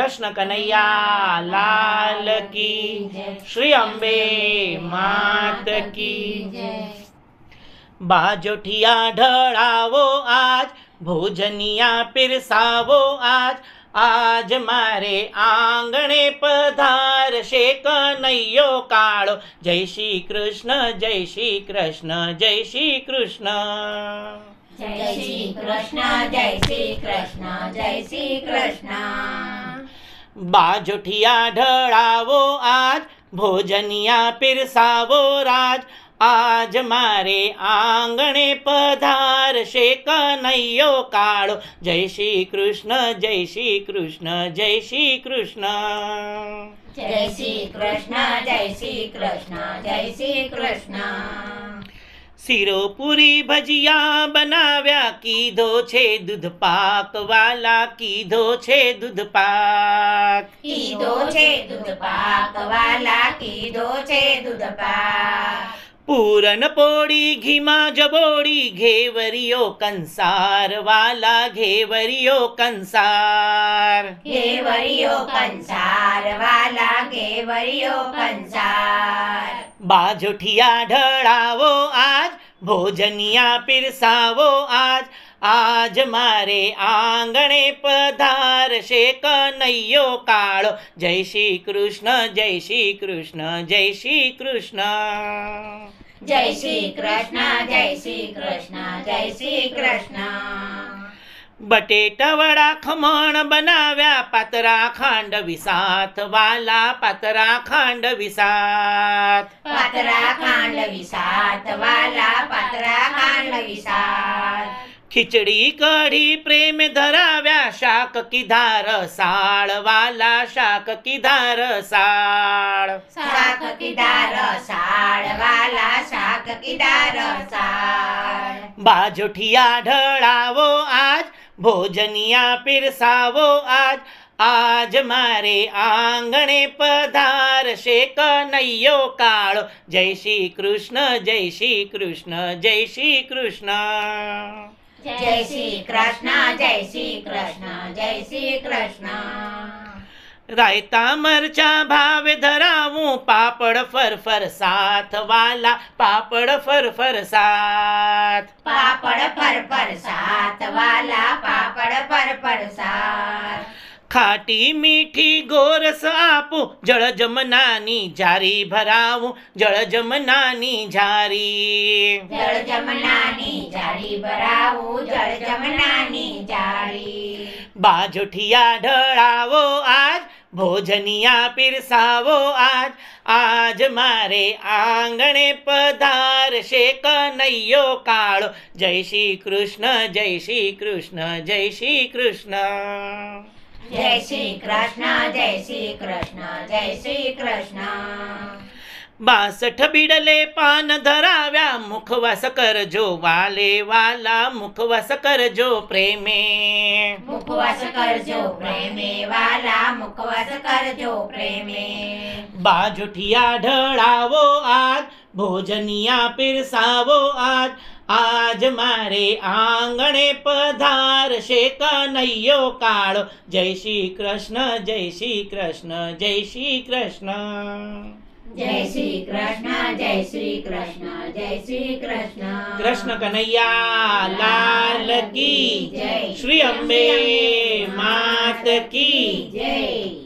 कृष्ण कन्हैया लाल की श्री अम्बे मात की। बाजोठिया ढळावो आज, भोजनिया पिरसावो आज, आज मारे आंगणे पधारशे कन्हैयो काळो। जय श्री कृष्ण जय श्री कृष्ण जय श्री कृष्ण। जय श्री कृष्ण जय श्री कृष्ण जय श्री कृष्ण। बाजोठिया ढळावो आज, भोजनिया पिरसावो राज, आज मारे आंगणे पधारशे कन्हैयो काळो। जय श्री कृष्ण जय श्री कृष्ण जय श्री कृष्ण। जय श्री कृष्ण जय श्री कृष्ण जय श्री कृष्ण। सीरो पूरी भजिया बनाव्या, कीधो छे दूध पाक वाला, कीधो छे दूध पाक। कीधो छे दूध पाक वाला, कीधो छे दूध पाक। पूरन पोड़ी घीमा जबोड़ी, घेवरियो कंसार वाला, घेवरियो कंसार। घेवरियो कंसार वाला, घेवरियो कंसार। बाजोठिया ढळावो आज, भोजनिया पिरसावो आज, आज मारे आंगणे पधारशे कन्हैयो काळो। जय श्री कृष्ण जय श्री कृष्ण जय श्री कृष्ण। जय श्री कृष्ण जय श्री कृष्ण जय श्री कृष्ण। बटेटा वडा खमण बनाव्या, पातरा खांडवी साथ वाला, पातरा खांडवी साथ। पातरा खांडवी साथ वाला, पातरा खांडवी साथ। खिचड़ी कढ़ी प्रेम धराव्या, शाक की धार साळ वाला, शाक की धार साळ। शाक की धार साळ वाला, शाक की धार साळ। बाजोठिया ढळावो आज, भोजनिया पिरसावो आज, आज मारे आंगणे पधारशे कन्हैयो काळो। जय श्री कृष्ण जय श्री कृष्ण जय श्री कृष्ण। जय श्री कृष्ण जय श्री कृष्ण जय श्री कृष्ण। रायता मरचा भावे धरावूं, पापड़ फरफर साथ वाला, पापड़ फरफर साथ। पापड़ फरफर साथ वाला, पापड़ फरफर साथ। खाटी मीठी गोरस आपू, जळ जमनानी जारी भरावूं, जळ जमनानी जारी। जळ जमनानी जारी भरावूं, जळ जमनानी जारी। बाजोठिया ढळावो आज, भोजनिया पिरसावो आज, आज मारे आंगणे पधारशे कन्हैयो काळो। जय श्री कृष्ण जय श्री कृष्ण जय श्री कृष्ण। जय श्री कृष्ण जय श्री कृष्ण जय श्री कृष्ण। 62 बिडले पान धराव्या, मुखवास करजो वाले वाला, मुखवास करजो प्रेमे। मुखवास करजो प्रेमे वाला, मुखवास करजो प्रेमे। बाजोठिया ढळावो आज, भोजनिया पिरसावो आज, आज मारे आंगणे पधारशे कन्हैयो काळो। जय श्री कृष्ण जय श्री कृष्ण जय श्री कृष्ण। जय श्री कृष्ण जय श्री कृष्ण जय श्री कृष्ण। कृष्ण कन्हैया लाल की जय। श्री अम्बे मात की जय।